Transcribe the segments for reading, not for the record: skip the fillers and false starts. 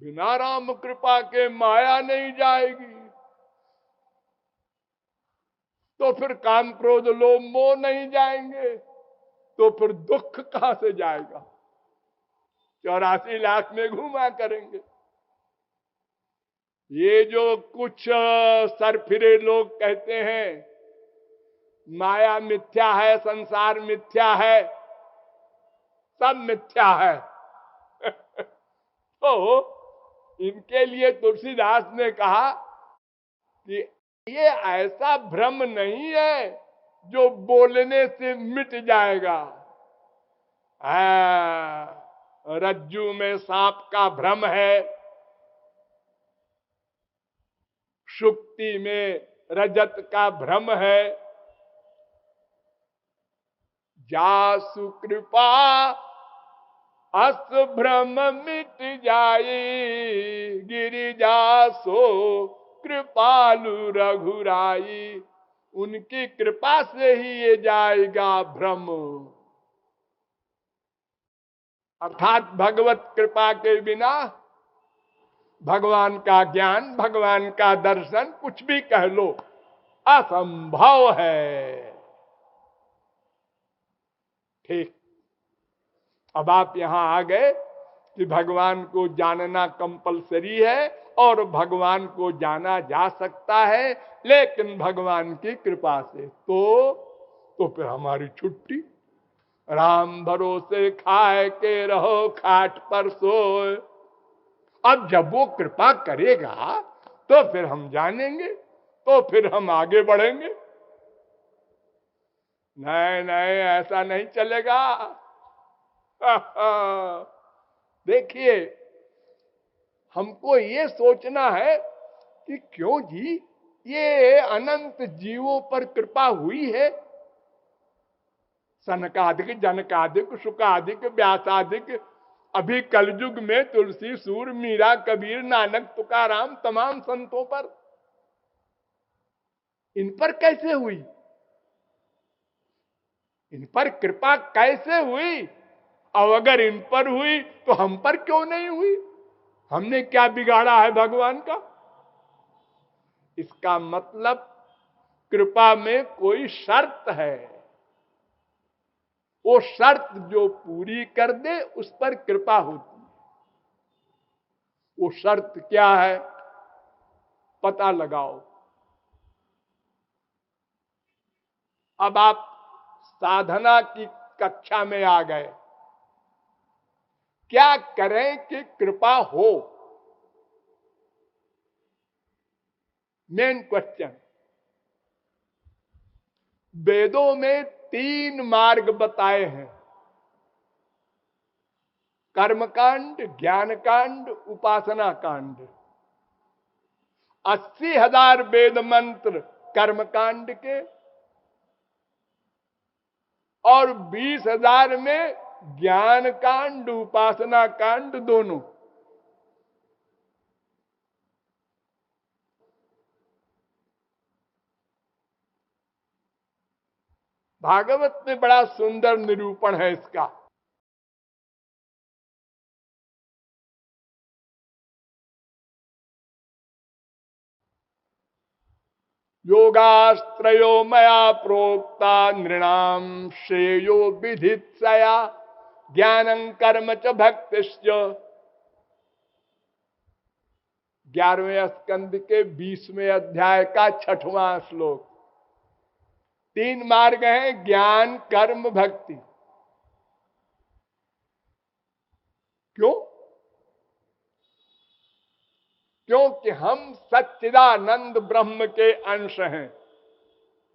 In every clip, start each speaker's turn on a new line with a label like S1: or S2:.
S1: बिना राम कृपा के माया नहीं जाएगी, तो फिर काम क्रोध लोभ मोह नहीं जाएंगे, तो फिर दुख कहां से जाएगा? 84 लाख में घूमा करेंगे। ये जो कुछ सरफिरे लोग कहते हैं माया मिथ्या है, संसार मिथ्या है, सब मिथ्या है। तो इनके लिए तुलसीदास ने कहा कि ये ऐसा भ्रम नहीं है जो बोलने से मिट जाएगा। रज्जू में सांप का भ्रम है, शुक्ति में रजत का भ्रम है, जासु कृपा अस भ्रम मिट जाए, गिरिजा सो कृपालु रघुराई। उनकी कृपा से ही ये जाएगा भ्रम। अर्थात भगवत कृपा के बिना भगवान का ज्ञान, भगवान का दर्शन, कुछ भी कह लो, असंभव है। ठीक, अब आप यहां आ गए कि भगवान को जानना कंपलसरी है और भगवान को जाना जा सकता है, लेकिन भगवान की कृपा से। तो फिर हमारी छुट्टी। राम भरोसे खाए के रहो, खाट पर सोए। अब जब वो कृपा करेगा तो फिर हम जानेंगे, तो फिर हम आगे बढ़ेंगे। नहीं नहीं, ऐसा नहीं चलेगा। देखिए, हमको ये सोचना है कि क्यों जी ये अनंत जीवों पर कृपा हुई है। सनकादिक, जनकादिक, शुकादिक, व्यासादिक, अभी कलयुग में तुलसी, सूर, मीरा, कबीर, नानक, तुकाराम, तमाम संतों पर, इन पर कैसे हुई? इन पर कृपा कैसे हुई? अब अगर इन पर हुई तो हम पर क्यों नहीं हुई? हमने क्या बिगाड़ा है भगवान का? इसका मतलब कृपा में कोई शर्त है। वो शर्त जो पूरी कर दे उस पर कृपा होती है। वो शर्त क्या है? पता लगाओ। अब आप साधना की कक्षा में आ गए। क्या करें कि कृपा हो? Main question. वेदों में 3 मार्ग बताए हैं, कर्मकांड, ज्ञान कांड, उपासना कांड। 80,000 वेद मंत्र कर्मकांड के और 20,000 में ज्ञान कांड, उपासना कांड दोनों। भागवत में बड़ा सुंदर निरूपण है इसका। योगास्त्रयो मया प्रोक्ता नृणाम श्रेयो विधित्सया ज्ञानं कर्म च भक्तिश्च। 11वें स्कंद के 20वें अध्याय का 6वां श्लोक। 3 मार्ग हैं, ज्ञान, कर्म, भक्ति। क्यों? क्योंकि हम सच्चिदानंद ब्रह्म के अंश हैं।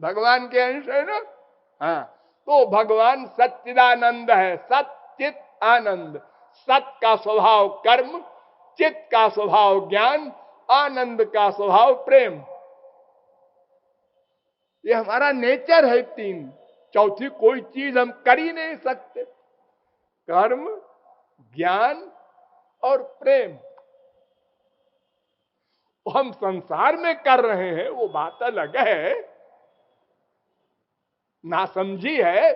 S1: भगवान के अंश है ना। हाँ, तो भगवान सच्चिदानंद है, सच्चित आनंद। सत का स्वभाव कर्म, चित का स्वभाव ज्ञान, आनंद का स्वभाव प्रेम। ये हमारा नेचर है। 3, चौथी कोई चीज हम कर ही नहीं सकते। कर्म, ज्ञान और प्रेम। हम संसार में कर रहे हैं वो बात अलग है, नासमझी है,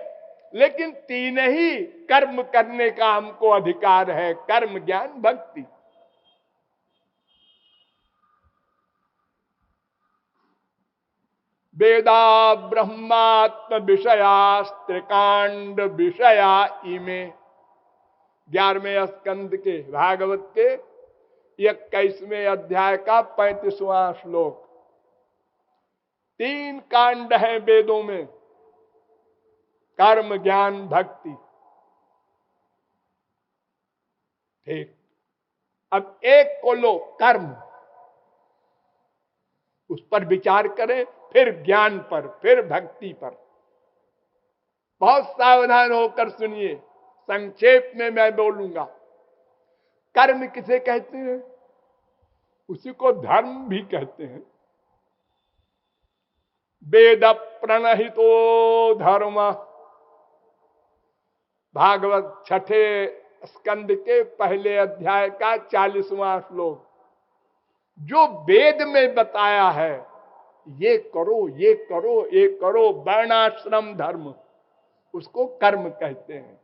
S1: लेकिन 3 ही कर्म करने का हमको अधिकार है, कर्म, ज्ञान, भक्ति। वेदा ब्रह्मात्म विषयास्त्रिकांड विषया इमे। 11वें स्कंद के भागवत के 21वें अध्याय का 35वां श्लोक। 3 कांड हैं वेदों में, कर्म ज्ञान भक्ति। ठीक, अब एक को लो कर्म, उस पर विचार करें, फिर ज्ञान पर, फिर भक्ति पर। बहुत सावधान होकर सुनिए, संक्षेप में मैं बोलूंगा। कर्म किसे कहते हैं? उसी को धर्म भी कहते हैं। वेद प्रणहितो धर्म, भागवत 6ठे स्कंद के पहले अध्याय का 40वां श्लोक। जो वेद में बताया है, ये करो ये करो ये करो, वर्णाश्रम धर्म, उसको कर्म कहते हैं।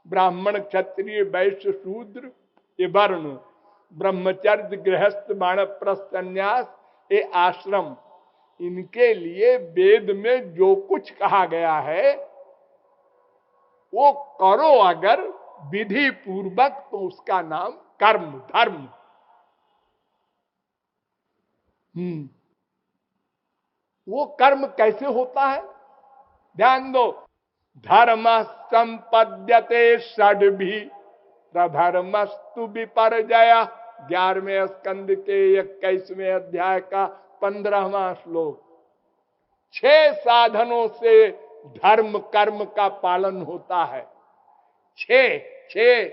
S1: ब्राह्मण क्षत्रिय वैश्य शूद्र ये वर्ण, ब्रह्मचर्य गृहस्थ वानप्रस्थ संन्यास ये आश्रम, इनके लिए वेद में जो कुछ कहा गया है वो करो अगर विधि पूर्वक, तो उसका नाम कर्म धर्म। वो कर्म कैसे होता है? ध्यान दो। धर्म संपद्यते षड्भी धर्मस्तु विपर्जया। 11वें स्कंद के 21वें अध्याय का 15वां श्लोक। 6 साधनों से धर्म कर्म का पालन होता है। 6।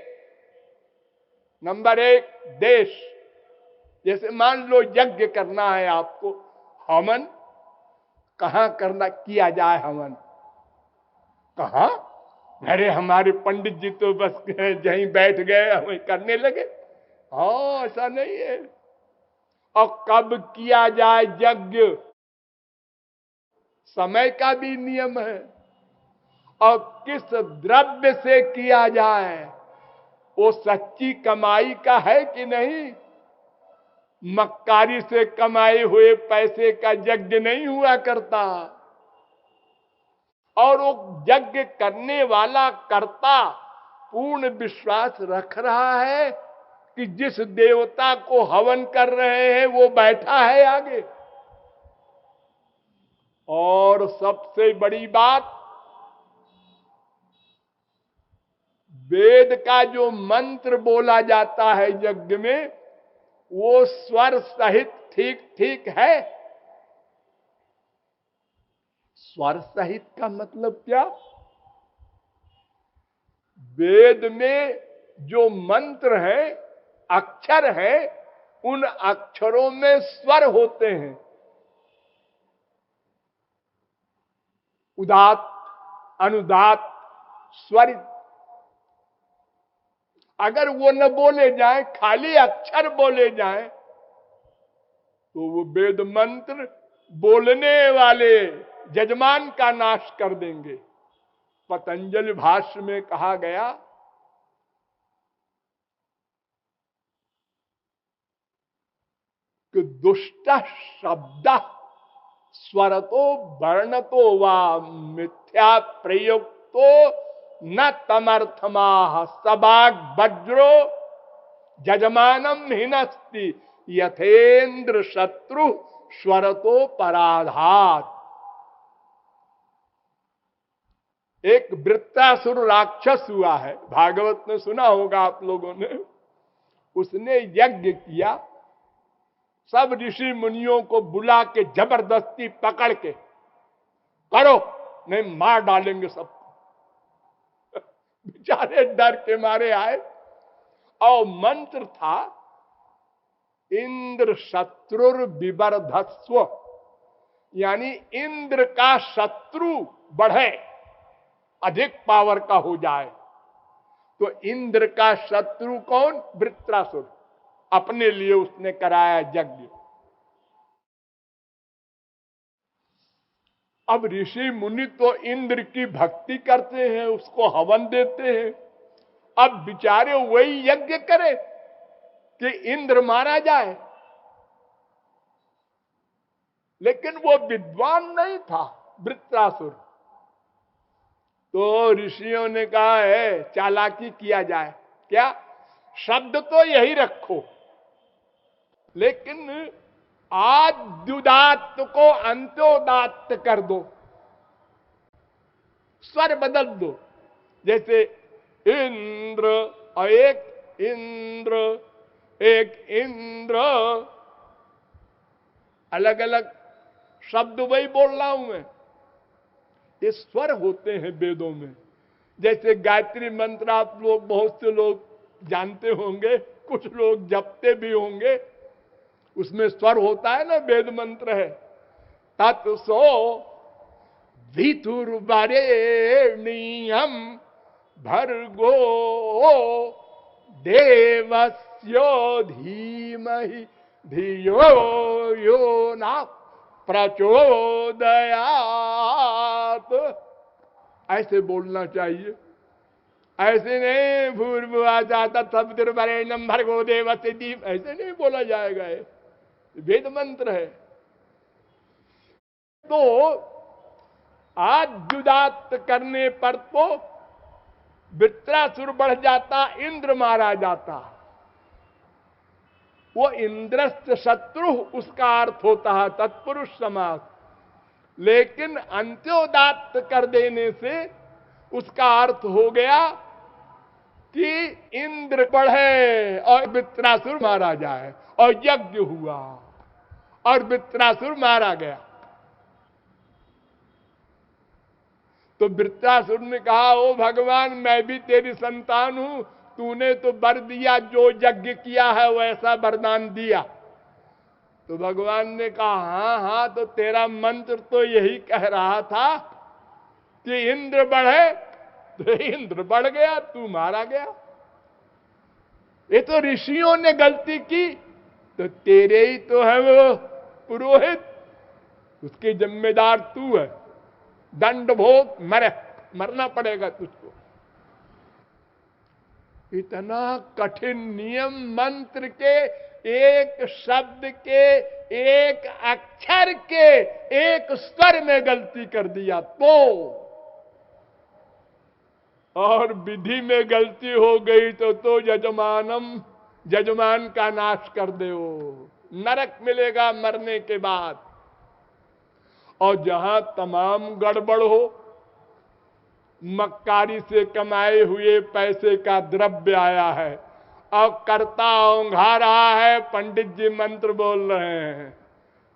S1: नंबर 1 देश। जैसे मान लो यज्ञ करना है आपको, हवन कहां करना किया जाए? हवन कहां? अरे हमारे पंडित जी तो बस यहीं बैठ गए, हमें करने लगे। हाँ, ऐसा नहीं है। और कब किया जाए यज्ञ, समय का भी नियम है। और किस द्रव्य से किया जाए, वो सच्ची कमाई का है कि नहीं। मक्कारी से कमाए हुए पैसे का यज्ञ नहीं हुआ करता। और वो यज्ञ करने वाला कर्ता पूर्ण विश्वास रख रहा है कि जिस देवता को हवन कर रहे हैं वो बैठा है आगे। और सबसे बड़ी बात, वेद का जो मंत्र बोला जाता है यज्ञ में, वो स्वर सहित ठीक ठीक है। स्वर सहित का मतलब क्या? वेद में जो मंत्र है, अक्षर है, उन अक्षरों में स्वर होते हैं। उदात्त, अनुदात्त, स्वरित। अगर वो न बोले जाए, खाली अक्षर बोले जाए, तो वो वेद मंत्र बोलने वाले यजमान का नाश कर देंगे। पतंजलि भाष्य में कहा गया, कि दुष्ट शब्द स्वरतो वर्णतो वा मिथ्या प्रयुक्तो न तमर्थमाह सबाग वज्रो जजमानम हिनस्ति यथेन्द्र शत्रु स्वरतो पराधात। एक वृत्रासुर राक्षस हुआ है, भागवत में सुना होगा आप लोगों ने। उसने यज्ञ किया, सब ऋषि मुनियों को बुला के जबरदस्ती पकड़ के, करो नहीं मार डालेंगे सबको। बेचारे डर के मारे आए। और मंत्र था, इंद्र शत्रुर विवर्धस्व, यानी इंद्र का शत्रु बढ़े, अधिक पावर का हो जाए। तो इंद्र का शत्रु कौन? वृत्रासुर। अपने लिए उसने कराया यज्ञ। अब ऋषि मुनि तो इंद्र की भक्ति करते हैं, उसको हवन देते हैं। अब बेचारे वही यज्ञ करे कि इंद्र मारा जाए। लेकिन वो विद्वान नहीं था वृत्रासुर। तो ऋषियों ने कहा है चालाकी किया जाए, क्या शब्द तो यही रखो, लेकिन आद्युदात्त को अंत्योदात्त कर दो, स्वर बदल दो। जैसे इंद्र और एक इंद्र, एक इंद्र, अलग अलग शब्द वही बोल रहा हूं मैं। ये स्वर होते हैं वेदों में। जैसे गायत्री मंत्र आप लोग, बहुत से लोग जानते होंगे, कुछ लोग जपते भी होंगे, उसमें स्वर होता है ना, वेद मंत्र है तत्सो वितुर्वरेण्यम भर्गो देवस्यो धीमहि धियो यो न प्रचोदयात। ऐसे बोलना चाहिए, ऐसे नहीं भूर्भुवः जाता सवितुर्वरेण्यम भर्गो देवस्य धीमहि, ऐसे नहीं बोला जाएगा। ये वेद मंत्र है। तो आद्युदात्त करने पर तो वृत्रासुर बढ़ जाता, इंद्र मारा जाता। वो इंद्रस्त शत्रु उसका अर्थ होता है तत्पुरुष समास। लेकिन अंत्योदात्त कर देने से उसका अर्थ हो गया कि इंद्र बढ़े और वृत्रासुर मारा जाए, और यज्ञ हुआ और वृत्रासुर मारा गया। तो वृत्रासुर ने कहा, ओ भगवान मैं भी तेरी संतान हूं, तूने तो वर दिया, जो यज्ञ किया है वैसा वरदान दिया। तो भगवान ने कहा हाँ हाँ, तो तेरा मंत्र तो यही कह रहा था कि इंद्र बढ़े, तो इंद्र बढ़ गया, तू मारा गया। ये तो ऋषियों ने गलती की, तो तेरे ही तो है वो पुरोहित, उसके जिम्मेदार तू है, दंड भोग, मरना पड़ेगा तुझको। इतना कठिन नियम, मंत्र के एक शब्द के, एक अक्षर के, एक स्वर में गलती कर दिया तो, और विधि में गलती हो गई तो जजमान का नाश कर दे, नरक मिलेगा मरने के बाद। और जहां तमाम गड़बड़ हो, मक्कारी से कमाए हुए पैसे का द्रव्य आया है, और कर्ता ओंघा रहा है, पंडित जी मंत्र बोल रहे हैं,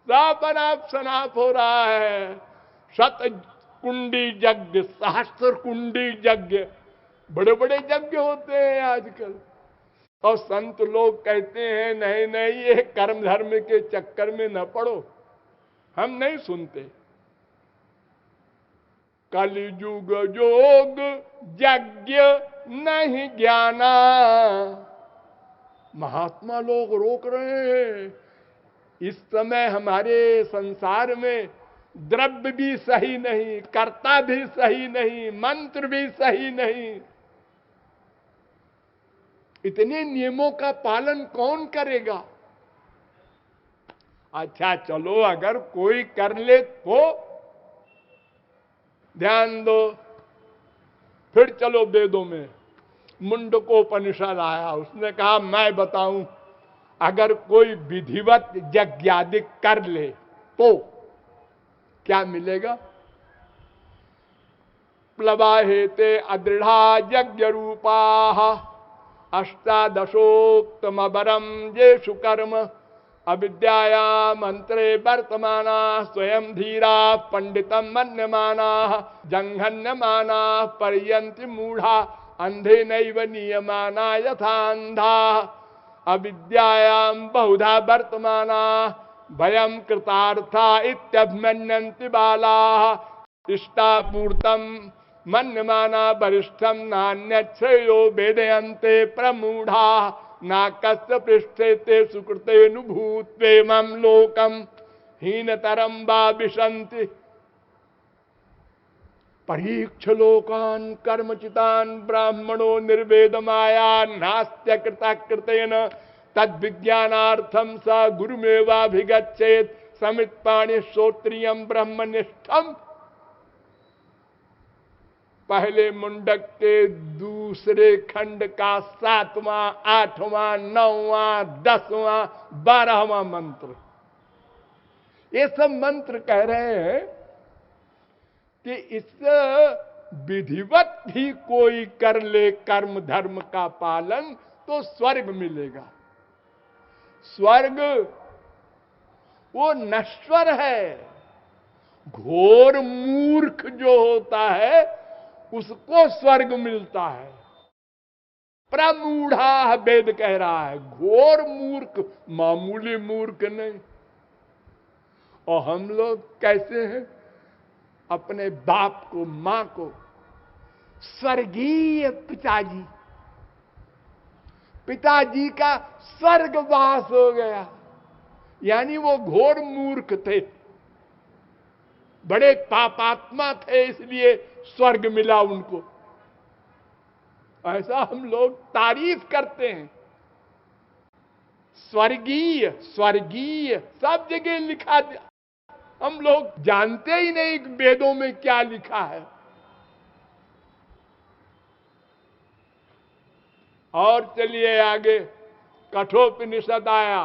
S1: सब अनाप शनाप हो रहा है। शत कुंडी यज्ञ, सहस्त्र कुंडी यज्ञ, बड़े बड़े यज्ञ होते हैं आजकल। और संत लोग कहते हैं नहीं नहीं, ये कर्म धर्म के चक्कर में न पड़ो, हम नहीं सुनते। कलियुग जोग यज्ञ नहीं ज्ञाना, महात्मा लोग रोक रहे हैं। इस समय हमारे संसार में द्रव्य भी सही नहीं, कर्ता भी सही नहीं, मंत्र भी सही नहीं। इतने नियमों का पालन कौन करेगा? अच्छा चलो, अगर कोई कर ले तो ध्यान दो। फिर चलो वेदों में, मुंडकोपनिषद आया, उसने कहा मैं बताऊं, अगर कोई विधिवत यज्ञादि कर ले तो क्या मिलेगा? प्लवाहेते अदृढ़ा यज्ञ रूपा अष्टादशोक्तमबरम येषु कर्म अविद्याया मंत्रे वर्तमाना स्वयं धीरा पंडितम मन्यमाना जंघन्यमाना पर्यन्ति मूढ़ा अंधे नैव नियमाना यथांधा अविद्यायां बहुधा वर्तमाना भयं कृतार्था इत्यभिमन्यन्ति बाला इष्टापूर्तम मन्यमाना वरिष्ठम नान्यश्रेयो वेदयन्ते प्रमूढ़ा नाकस्य पृष्ठे ते सुकृतेनुभूत्वेमं लोकम हीनतरम वा विशन्ति परीक्ष लोकान् कर्मचितान् ब्राह्मणो निर्वेदमाया नास्त्य कृतेन तद्विज्ञानार्थम स गुरुमेवाभिगच्छेत् समित पाणी श्रोत्रियम ब्रह्मनिष्ठम। पहले मुंडक के दूसरे खंड का 7वां, 8वां, 9वां, 10वां, 12वां मंत्र, ये सब मंत्र कह रहे हैं कि इस विधिवत भी कोई कर ले कर्म धर्म का पालन तो स्वर्ग मिलेगा। स्वर्ग वो नश्वर है। घोर मूर्ख जो होता है उसको स्वर्ग मिलता है। प्रमूढ़ा वेद कह रहा है, घोर मूर्ख, मामूली मूर्ख नहीं। और हम लोग कैसे हैं? अपने बाप को, मां को स्वर्गीय पिताजी, पिताजी का स्वर्गवास हो गया, यानी वो घोर मूर्ख थे, बड़े पापात्मा थे, इसलिए स्वर्ग मिला उनको। ऐसा हम लोग तारीफ करते हैं। स्वर्गीय स्वर्गीय सब जगह लिखा, हम लोग जानते ही नहीं कि वेदों में क्या लिखा है। और चलिए आगे, कठोपनिषद आया,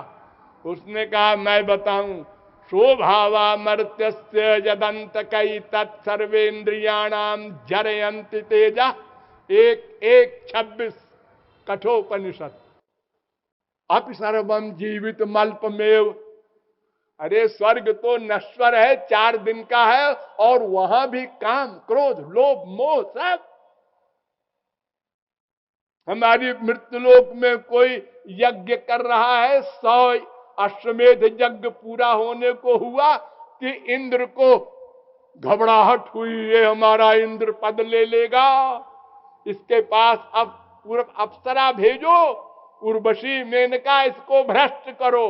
S1: उसने कहा मैं बताऊं, शोभावा मर्त्यस्य यदंत कई तत्सर्वेन्द्रियाणाम जरयंति तेजा। 1:26 कठोपनिषद। अप सर्वम जीवित मल्पमेव। अरे स्वर्ग तो नश्वर है, 4 दिन का है, और वहां भी काम क्रोध लोभ मोह सब। हमारी मृत्युलोक में कोई यज्ञ कर रहा है, 100 अश्वमेध यज्ञ पूरा होने को हुआ कि इंद्र को घबराहट हुई, ये हमारा इंद्र पद ले लेगा, इसके पास अब पूर्व अप्सरा भेजो, उर्वशी मेनका, इसको भ्रष्ट करो।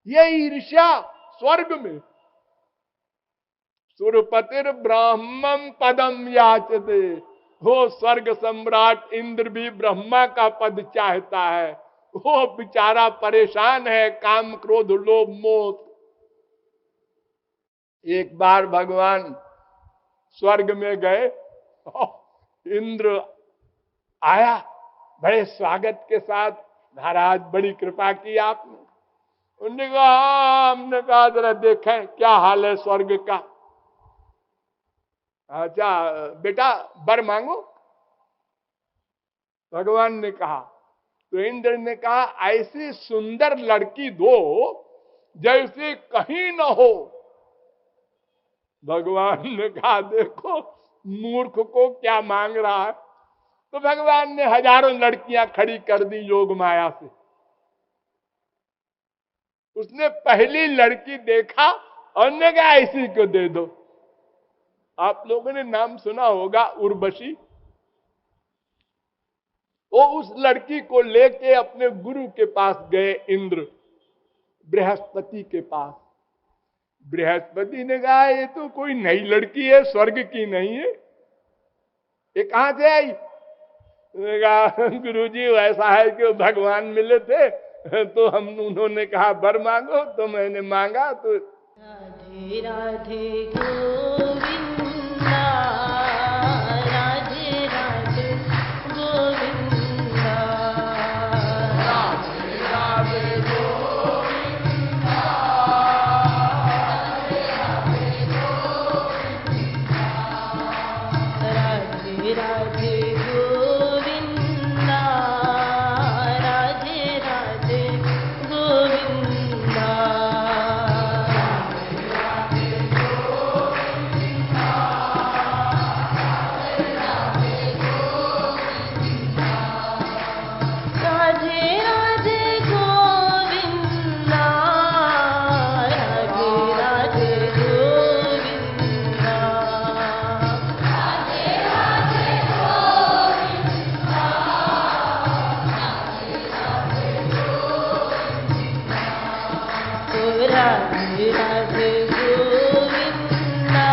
S1: ये ईर्ष्या स्वर्ग में। सुरपतिर ब्राह्मण पदम याचते। वो स्वर्ग सम्राट इंद्र भी ब्रह्मा का पद चाहता है। वो बेचारा परेशान है, काम क्रोध लोभ मोह। एक बार भगवान स्वर्ग में गए, इंद्र आया बड़े स्वागत के साथ, महाराज बड़ी कृपा की आपने। उन्होंने कहा, हमने कहा जरा देखें क्या हाल है स्वर्ग का। अच्छा बेटा वर मांगो, भगवान ने कहा। तो इंद्र ने कहा, ऐसी सुंदर लड़की दो जैसे कहीं न हो। भगवान ने कहा, देखो मूर्ख को क्या मांग रहा है। तो भगवान ने हजारों लड़कियां खड़ी कर दी योग माया से। उसने पहली लड़की देखा और ने कहा ऐसी को दे दो। आप लोगों ने नाम सुना होगा उर्वशी। वो उस लड़की को लेके अपने गुरु के पास गए इंद्र, बृहस्पति के पास। बृहस्पति ने कहा, ये तो कोई नई लड़की है, स्वर्ग की नहीं है, ये कहां से आई? गुरुजी वैसा है कि भगवान मिले थे तो उन्होंने कहा वर मांगो, तो मैंने मांगा। तो
S2: राधे राधे गोविंदा, राधे राधे गोविंदा,
S1: राधे राधे गोविंदा,
S2: राधे राधे गोविंदा, राधे राधे गोविंदा, राधे राधे गोविंदा। राधे राधे गोविंदा,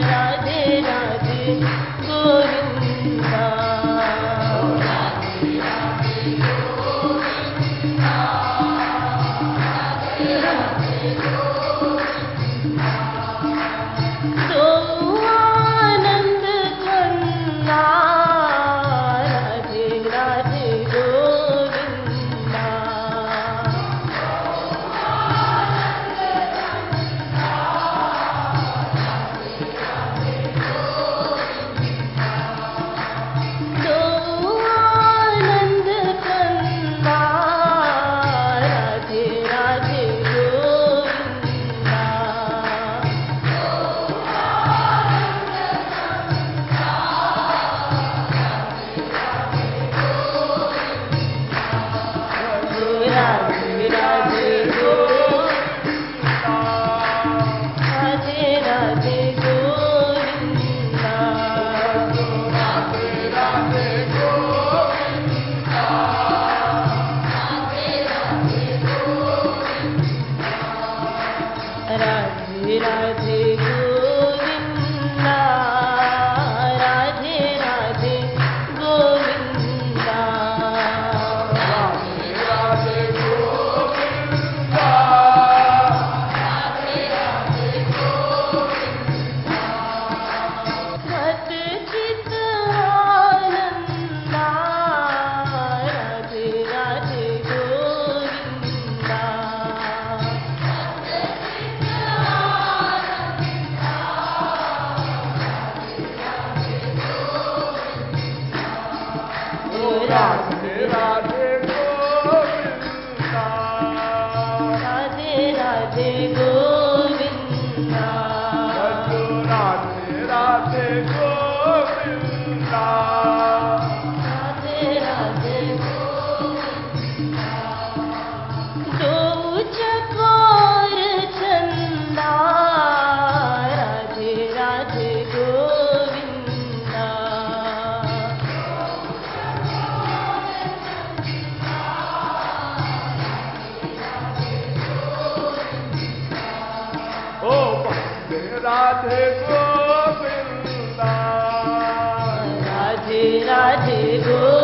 S2: राधे राधे गोविंदा, राधे राधे गोविंदा, राधे गोविंदा